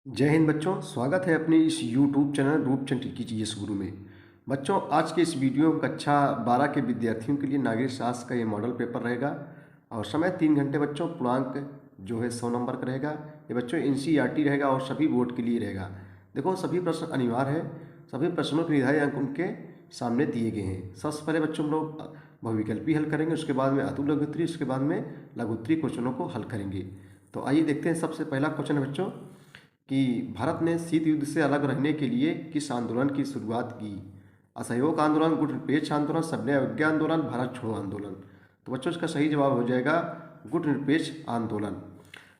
जय हिंद बच्चों, स्वागत है अपने इस YouTube चैनल रूपचंद की जीएस गुरु में। बच्चों, आज के इस वीडियो में कक्षा 12 के विद्यार्थियों के लिए नागरिक शास्त्र का ये मॉडल पेपर रहेगा और समय 3 घंटे बच्चों। पूर्णांक जो है 100 नंबर का रहेगा। ये बच्चों NCERT रहेगा और सभी बोर्ड के लिए रहेगा। देखो, सभी प्रश्न अनिवार्य है। सभी प्रश्नों के निर्धारित अंक उनके सामने दिए गए हैं। सबसे पहले बच्चों हम लोग बहुविकल्पी हल करेंगे, उसके बाद में अतुल लघुत्तरी, उसके बाद में लघुत्तरी क्वेश्चनों को हल करेंगे। तो आइए देखते हैं। सबसे पहला क्वेश्चन है बच्चों कि भारत ने शीत युद्ध से अलग रहने के लिए किस आंदोलन की शुरुआत की? असहयोग आंदोलन, गुट निरपेक्ष आंदोलन, सबने अवज्ञा आंदोलन, भारत छोड़ो आंदोलन। तो बच्चों इसका सही जवाब हो जाएगा गुट निरपेक्ष आंदोलन।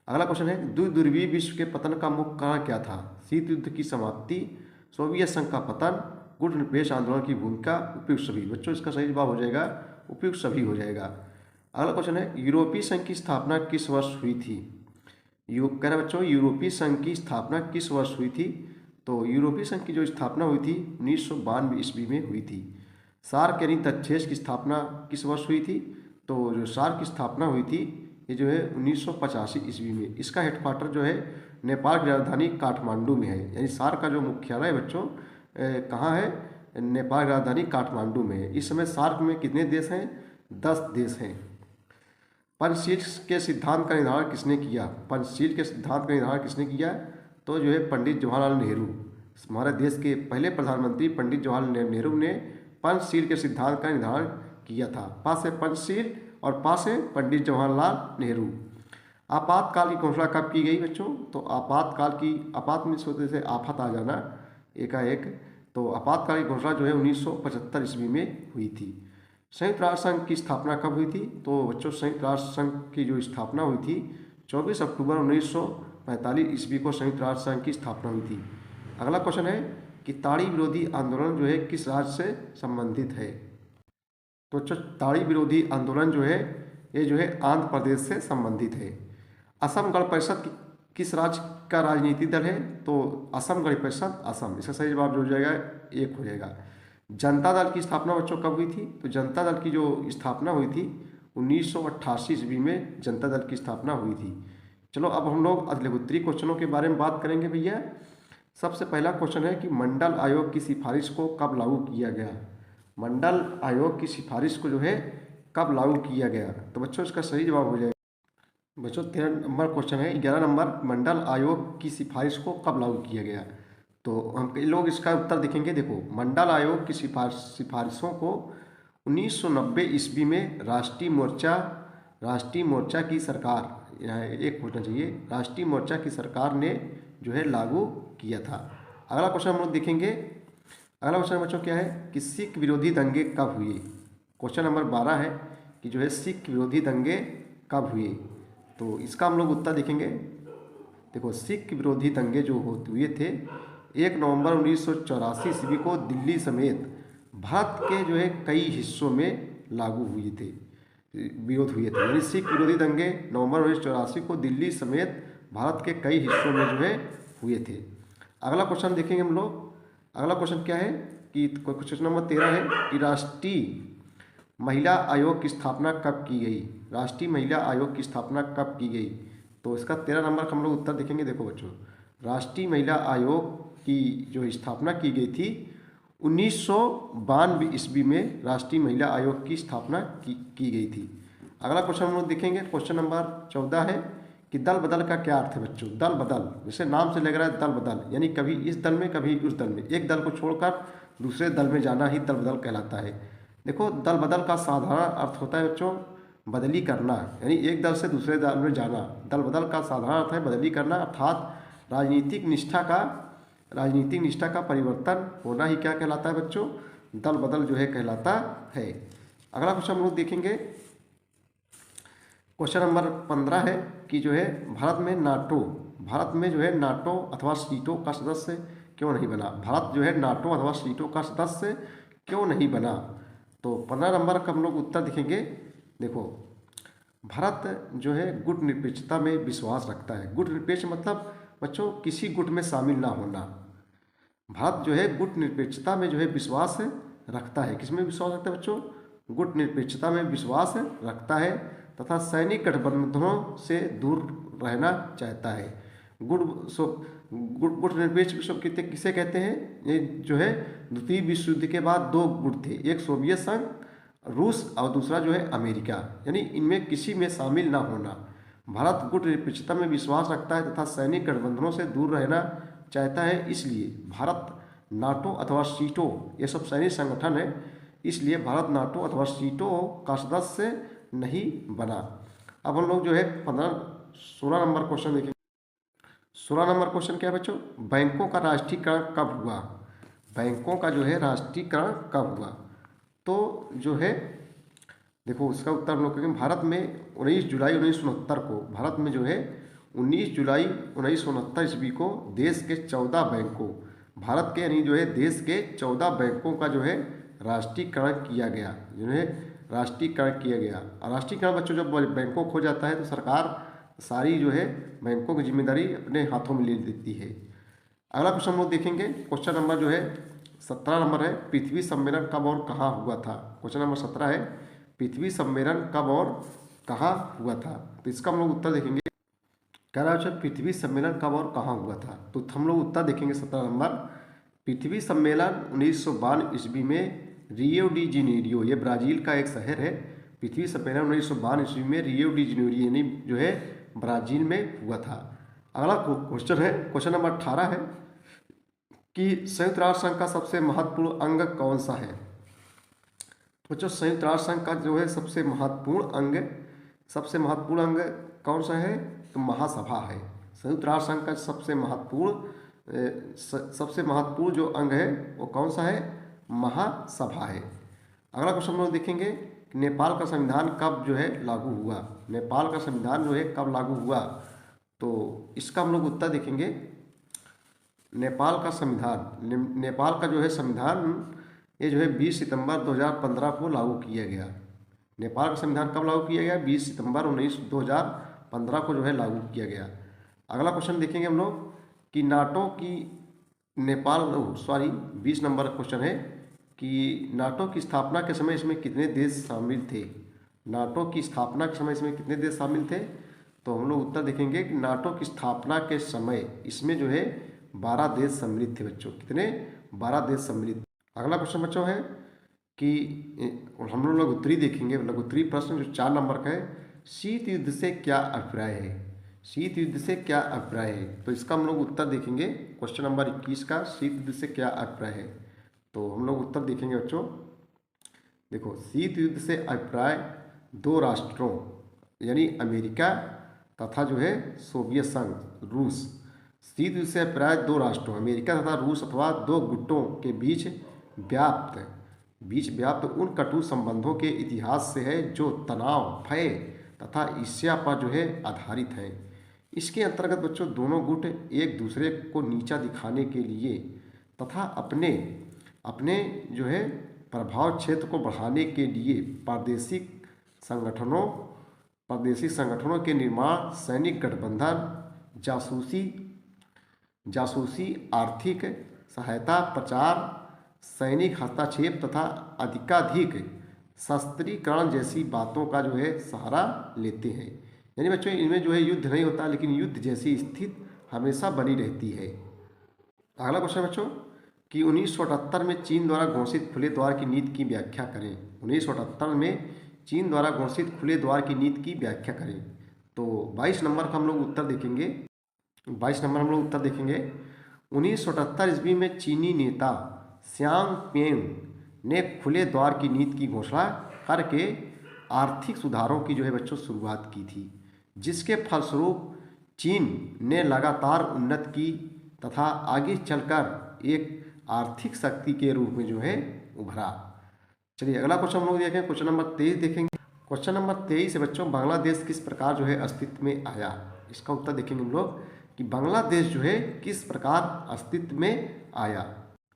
अगला क्वेश्चन है, द्विध्रुवीय विश्व के पतन का मुख्य कारण क्या था? शीत युद्ध की समाप्ति, सोवियत संघ का पतन, गुट निरपेक्ष आंदोलन की भूमिका, उपयुक्त सभी। बच्चों इसका सही जवाब हो जाएगा उपयुक्त सभी हो जाएगा। अगला क्वेश्चन है, यूरोपीय संघ की स्थापना किस वर्ष हुई थी? कह रहे बच्चों, यूरोपीय संघ की स्थापना किस वर्ष हुई थी? तो यूरोपीय संघ की जो स्थापना हुई थी 1992 ईस्वी में हुई थी। सार्क यानी तक्षेश की स्थापना किस वर्ष हुई थी? तो जो सार्क की स्थापना हुई थी ये जो है 1985 ईस्वी में। इसका हेडक्वार्टर जो है नेपाल की राजधानी काठमांडू में है। यानी सार्क का जो मुख्यालय बच्चों कहाँ है? नेपाल की राजधानी काठमांडू में है। इस समय सार्क में कितने देश हैं? 10 देश हैं। पंचशील के सिद्धांत का निर्धारण किसने किया? पंचशील के सिद्धांत का निर्धारण किसने किया? तो जो है पंडित जवाहरलाल नेहरू। हमारे देश के पहले प्रधानमंत्री पंडित जवाहरलाल नेहरू ने पंचशील के सिद्धांत का निर्धारण किया था। पास है पंचशील और पास है पंडित जवाहरलाल नेहरू। आपातकाल की घोषणा कब की गई बच्चों? तो आपात में सोचते से आफत आ जाना एकाएक। तो आपातकाल की घोषणा जो है 1975 ईस्वी में हुई थी। संयुक्त राष्ट्र संघ की स्थापना कब हुई थी? तो बच्चों संयुक्त राष्ट्र संघ की जो स्थापना हुई थी 24 अक्टूबर 1945 ईस्वी को संयुक्त राष्ट्र संघ की स्थापना हुई थी। अगला क्वेश्चन है कि ताड़ी विरोधी आंदोलन जो है किस राज्य से संबंधित है? तो बच्चों ताड़ी विरोधी आंदोलन जो है ये जो है आंध्र प्रदेश से संबंधित है। असम गण परिषद किस राज्य का राजनीतिक दल है? तो असम गण परिषद असम। इसका सही जवाब जो हो जाएगा 1 हो जाएगा। जनता दल की स्थापना बच्चों कब हुई थी? तो जनता दल की जो स्थापना हुई थी 1988 ईस्वी में जनता दल की स्थापना हुई थी। चलो अब हम लोग लघुत्तरी क्वेश्चनों के बारे में बात करेंगे भैया। सबसे पहला क्वेश्चन है कि मंडल आयोग की सिफारिश को कब लागू किया गया? मंडल आयोग की सिफारिश को जो है कब लागू किया गया? तो बच्चों इसका सही जवाब हो जाएगा बच्चों 13 नंबर क्वेश्चन है। 11 नंबर, मंडल आयोग की सिफारिश को कब लागू किया गया? तो हम कई लोग इसका उत्तर देखेंगे। देखो, मंडल आयोग की सिफारिशों को 1990 ईस्वी में राष्ट्रीय मोर्चा की सरकार, यहाँ एक पूछना चाहिए, राष्ट्रीय मोर्चा की सरकार ने जो है लागू किया था। अगला क्वेश्चन हम लोग देखेंगे। अगला क्वेश्चन बच्चों क्या है कि सिख विरोधी दंगे कब हुए? क्वेश्चन नंबर 12 है कि जो है सिख विरोधी दंगे कब हुए? तो इसका हम लोग उत्तर देखेंगे। देखो, सिख विरोधी दंगे जो हुए थे 1 नवंबर 1984 ईस्वी को दिल्ली समेत भारत के जो है कई हिस्सों में लागू हुए थे, विरोध हुए थे। यानी सिख विरोधी दंगे नवंबर 1984 को दिल्ली समेत भारत के कई हिस्सों में जो है हुए थे। अगला क्वेश्चन देखेंगे हम लोग। अगला क्वेश्चन क्या है कि क्वेश्चन नंबर 13 है कि राष्ट्रीय महिला आयोग की स्थापना कब की गई? राष्ट्रीय महिला आयोग की स्थापना कब की गई? तो इसका 13 नंबर का हम लोग उत्तर देखेंगे। देखो बच्चों, राष्ट्रीय महिला आयोग की जो स्थापना की गई थी 1992 ईस्वी में राष्ट्रीय महिला आयोग की स्थापना की गई थी। अगला क्वेश्चन हम लोग देखेंगे। क्वेश्चन नंबर 14 है कि दल बदल का क्या अर्थ है बच्चों? दल बदल, जैसे नाम से लग रहा है दल बदल, यानी कभी इस दल में कभी उस दल में, एक दल को छोड़कर दूसरे दल में जाना ही दल बदल कहलाता है। देखो, दल बदल का साधारण अर्थ होता है बच्चों बदली करना, यानी एक दल से दूसरे दल में जाना। दल बदल का साधारण अर्थ है बदली करना, अर्थात राजनीतिक निष्ठा का परिवर्तन होना ही क्या कहलाता है बच्चों? दल बदल जो है कहलाता है। अगला क्वेश्चन हम लोग देखेंगे। क्वेश्चन नंबर 15 है कि जो है भारत में जो है नाटो अथवा सीटो का सदस्य क्यों नहीं बना? भारत जो है नाटो अथवा सीटो का सदस्य क्यों नहीं बना? तो 15 नंबर का हम लोग उत्तर देखेंगे। देखो, भारत जो है गुट निरपेक्षता में विश्वास रखता है। गुट निरपेक्ष मतलब बच्चों किसी गुट में शामिल ना होना। भारत जो है गुट निरपेक्षता में जो है विश्वास रखता है। किसमें विश्वास रखता है बच्चों? गुट निरपेक्षता में विश्वास रखता है तथा सैनिक गठबंधनों से दूर रहना चाहता है। गुटनिरपेक्ष विश्व किसे कहते हैं? ये जो है द्वितीय विश्व युद्ध के बाद दो गुट थे, एक सोवियत संघ रूस और दूसरा जो है अमेरिका, यानी इनमें किसी में शामिल ना होना। भारत गुटनिरपेक्षता में विश्वास रखता है तथा सैनिक गठबंधनों से दूर रहना चाहता है, इसलिए भारत नाटो अथवा सीटो, ये सब सैनिक संगठन है, इसलिए भारत नाटो अथवा सीटो का सदस्य नहीं बना। अब हम लोग जो है 16 नंबर क्वेश्चन देखेंगे। 16 नंबर क्वेश्चन क्या है बच्चों? बैंकों का राष्ट्रीयकरण कब हुआ? बैंकों का जो है राष्ट्रीयकरण कब हुआ? तो जो है देखो उसका उत्तर हम लोग कहेंगे भारत में 19 जुलाई 1969 को, भारत में जो है 19 जुलाई 1969 ईस्वी को देश के 14 बैंकों, भारत के यानी जो है देश के 14 बैंकों का जो है राष्ट्रीयकरण किया गया, जो है राष्ट्रीयकरण किया गया। और राष्ट्रीयकरण बच्चों जब बैंकों खो जाता है तो सरकार सारी जो है बैंकों की जिम्मेदारी अपने हाथों में ले लेती है। अगला क्वेश्चन हम लोग देखेंगे, क्वेश्चन नंबर जो है 17 नंबर है, पृथ्वी सम्मेलन कब और कहाँ हुआ था? क्वेश्चन नंबर 17 है, पृथ्वी सम्मेलन कब और कहाँ हुआ था? तो इसका हम लोग उत्तर देखेंगे। कह रहा है पृथ्वी सम्मेलन कब और कहाँ हुआ था? तो हम लोग उत्तर देखेंगे 17 नंबर, पृथ्वी सम्मेलन 1952 ईस्वी में रियो डी जेनेरियो, ये ब्राज़ील का एक शहर है। पृथ्वी सम्मेलन 1952 ईस्वी में रियो डी जेनेरियो यानी जो है ब्राज़ील में हुआ था। अगला क्वेश्चन है, क्वेश्चन नंबर 18 है कि संयुक्त राष्ट्र संघ का सबसे महत्वपूर्ण अंग कौन सा है? तो बच्चों संयुक्त राष्ट्र संघ का जो है सबसे महत्वपूर्ण अंग कौन सा है? तो महासभा है। संयुक्त राष्ट्र संघ का सबसे महत्वपूर्ण जो अंग है वो कौन सा है? महासभा है। अगला क्वेश्चन हम लोग देखेंगे, नेपाल का संविधान कब जो है लागू हुआ? नेपाल का संविधान जो है कब लागू हुआ? तो इसका हम लोग उत्तर देखेंगे, नेपाल का संविधान, नेपाल का जो है संविधान ये जो है 20 सितंबर 2015 को लागू किया गया। नेपाल का संविधान कब लागू किया गया? 20 सितंबर 2015 को जो है लागू किया गया। अगला क्वेश्चन देखेंगे हम लोग कि नाटो की 20 नंबर क्वेश्चन है कि नाटो की स्थापना के समय इसमें कितने देश शामिल थे? नाटो की स्थापना के समय इसमें कितने देश शामिल थे? तो हम लोग उत्तर देखेंगे कि नाटो की स्थापना के समय इसमें जो है 12 देश सम्मिलित थे बच्चों। कितने? 12 देश सम्मिलित। अगला क्वेश्चन बच्चों है कि हम लोग लघुत्तरी देखेंगे, लघुत्तरी प्रश्न जो 4 नंबर का है, शीत युद्ध से क्या अभिप्राय है? शीत युद्ध से क्या अभिप्राय है? तो इसका हम लोग उत्तर देखेंगे, क्वेश्चन नंबर 21 का, शीत युद्ध से क्या अभिप्राय है? तो हम लोग उत्तर देखेंगे बच्चों, देखो शीत युद्ध से अभिप्राय दो राष्ट्रों यानी अमेरिका तथा जो है सोवियत संघ रूस, शीत युद्ध से अभिप्राय दो राष्ट्रों अमेरिका तथा रूस अथवा दो गुटों के बीच व्याप्त उन कटु संबंधों के इतिहास से है जो तनाव, भय तथा ईर्ष्या पर जो है आधारित है। इसके अंतर्गत बच्चों दोनों गुट एक दूसरे को नीचा दिखाने के लिए तथा अपने जो है प्रभाव क्षेत्र को बढ़ाने के लिए प्रादेशिक संगठनों के निर्माण, सैनिक गठबंधन, जासूसी, आर्थिक सहायता, प्रचार, सैनिक हस्तक्षेप तथा अधिकाधिक शस्त्रीकरण जैसी बातों का जो है सहारा लेते हैं। यानी बच्चों इनमें जो है युद्ध नहीं होता, लेकिन युद्ध जैसी स्थिति हमेशा बनी रहती है। अगला क्वेश्चन बच्चों कि 1978 में चीन द्वारा घोषित खुले द्वार की नीति की व्याख्या करें। 1978 में चीन द्वारा घोषित खुले द्वार की नीति की व्याख्या करें। तो 22 नंबर का हम लोग उत्तर देखेंगे। 1978 ईस्वी में चीनी नेता श्यांग पेंग ने खुले द्वार की नीति की घोषणा करके आर्थिक सुधारों की जो है बच्चों शुरुआत की थी, जिसके फलस्वरूप चीन ने लगातार उन्नति की तथा आगे चलकर एक आर्थिक शक्ति के रूप में जो है उभरा। चलिए अगला क्वेश्चन हम लोग देखें, क्वेश्चन नंबर 23 देखेंगे। क्वेश्चन नंबर 23 है बच्चों, बांग्लादेश किस प्रकार जो है अस्तित्व में आया? इसका उत्तर देखेंगे हम लोग कि बांग्लादेश जो है किस प्रकार अस्तित्व में आया।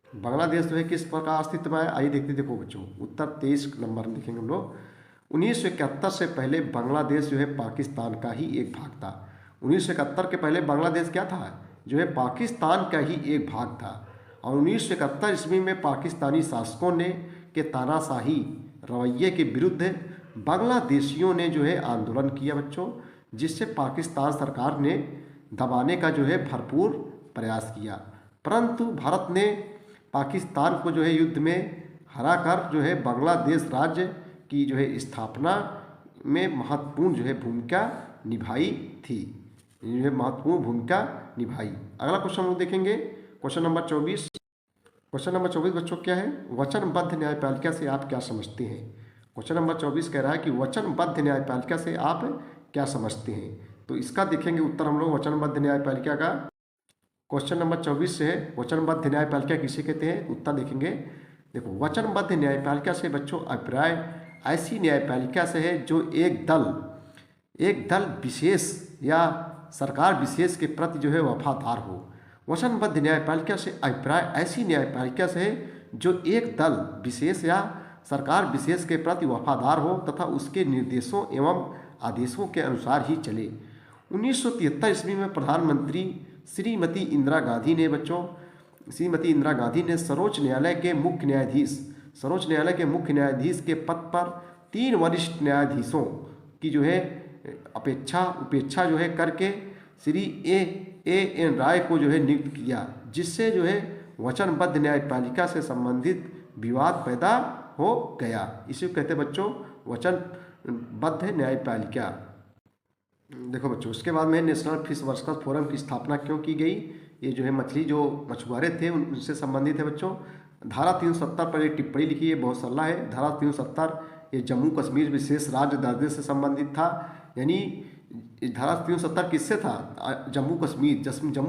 बांग्लादेश जो है किस प्रकार अस्तित्व में आया, आइए देखते। देखो बच्चों उत्तर 23 नंबर में देखेंगे हम लोग। 1971 से पहले बांग्लादेश जो है पाकिस्तान का ही एक भाग था। 1971 के पहले बांग्लादेश क्या था? जो है पाकिस्तान का ही एक भाग था। और 1971 ईस्वी में पाकिस्तानी शासकों ने के तानाशाही रवैये के विरुद्ध बांग्लादेशियों ने जो है आंदोलन किया बच्चों, जिससे पाकिस्तान सरकार ने दबाने का जो है भरपूर प्रयास किया, परंतु भारत ने पाकिस्तान को जो है युद्ध में हराकर जो है बांग्लादेश राज्य की जो है स्थापना में महत्वपूर्ण जो है भूमिका निभाई थी, जो है महत्वपूर्ण भूमिका निभाई। अगला क्वेश्चन हम लोग देखेंगे, क्वेश्चन नंबर 24। क्वेश्चन नंबर 24 बच्चों क्या है, वचनबद्ध न्यायपालिका से आप क्या समझते हैं। क्वेश्चन नंबर 24 कह रहा है कि वचनबद्ध न्यायपालिका से आप क्या समझते हैं। तो इसका देखेंगे उत्तर हम लोग वचनबद्ध न्यायपालिका का। क्वेश्चन नंबर 24 से है, वचनबद्ध न्यायपालिका किसे कहते हैं, उत्तर देखेंगे। देखो, वचनबद्ध न्यायपालिका से बच्चों अभिप्राय ऐसी न्यायपालिका से है जो एक दल विशेष या सरकार विशेष के प्रति जो है वफादार हो। वचनबद्ध न्यायपालिका से अभिप्राय ऐसी न्यायपालिका से है जो एक दल विशेष या सरकार विशेष के प्रति वफादार हो तथा उसके निर्देशों एवं आदेशों के अनुसार ही चले। 1973 ईस्वी में प्रधानमंत्री श्रीमती इंदिरा गांधी ने सर्वोच्च न्यायालय के मुख्य न्यायाधीश के पद पर 3 वरिष्ठ न्यायाधीशों की जो है उपेक्षा जो है करके श्री एन राय को जो है नियुक्त किया, जिससे जो है वचनबद्ध न्यायपालिका से संबंधित विवाद पैदा हो गया। इसे कहते हैं बच्चों वचनबद्ध न्यायपालिका। देखो बच्चों, उसके बाद में नेशनल फिश वर्कर्स फोरम की स्थापना क्यों की गई। ये जो है मछुआरे थे उनसे संबंधित है बच्चों। धारा 370 पर एक टिप्पणी लिखी है, बहुत सलाह है। धारा 370 ये जम्मू कश्मीर विशेष राज्य दर्जे से संबंधित था, यानी धारा 370 किससे था, जम्मू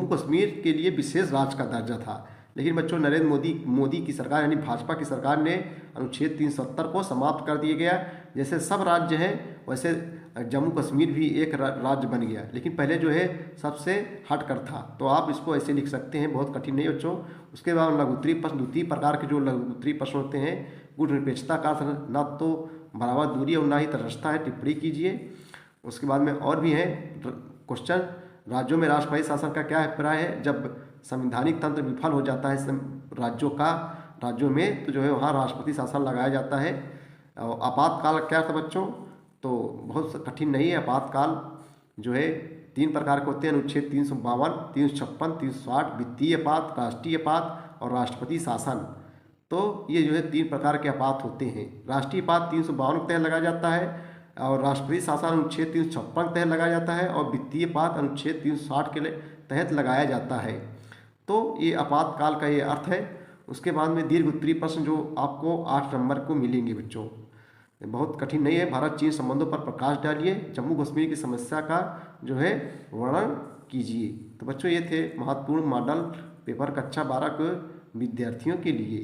कश्मीर के लिए विशेष राज्य का दर्जा था। लेकिन बच्चों नरेंद्र मोदी की सरकार यानी भाजपा की सरकार ने अनुच्छेद 370 को समाप्त कर दिया गया। जैसे सब राज्य हैं वैसे जम्मू कश्मीर भी एक राज्य बन गया, लेकिन पहले जो है सबसे हटकर था। तो आप इसको ऐसे लिख सकते हैं, बहुत कठिन नहीं बच्चों। उसके बाद लघुत्तरीय प्रश्न, द्वितीय प्रकार के जो लघुत्तरीय प्रश्न होते हैं, गुण निरपेक्षता का अर्थ न तो बराबर दूरी और न ही तटस्थता है, टिप्पणी कीजिए। उसके बाद में और भी है क्वेश्चन, राज्यों में राष्ट्रपति शासन का क्या अभिप्राय है। जब संवैधानिक तंत्र विफल हो जाता है राज्यों में तो जो है वहाँ राष्ट्रपति शासन लगाया जाता है। और आपातकाल क्या था बच्चों, तो बहुत कठिन नहीं है। आपातकाल जो है 3 प्रकार के होते हैं, अनुच्छेद 352, 356, 360, वित्तीय आपात, राष्ट्रीय आपात और राष्ट्रपति शासन। तो ये जो है 3 प्रकार के आपात होते हैं। राष्ट्रीय आपात 352 के तहत लगाया जाता है और राष्ट्रपति शासन अनुच्छेद 356 के तहत लगाया जाता है और वित्तीय आपात अनुच्छेद 360 के तहत लगाया जाता है। तो ये आपातकाल का ये अर्थ है। उसके बाद में दीर्घ उत्तरीय प्रश्न जो आपको 8 नंबर को मिलेंगे बच्चों, बहुत कठिन नहीं है। भारत चीन संबंधों पर प्रकाश डालिए, जम्मू कश्मीर की समस्या का जो है वर्णन कीजिए। तो बच्चों ये थे महत्वपूर्ण मॉडल पेपर कक्षा 12 के विद्यार्थियों के लिए।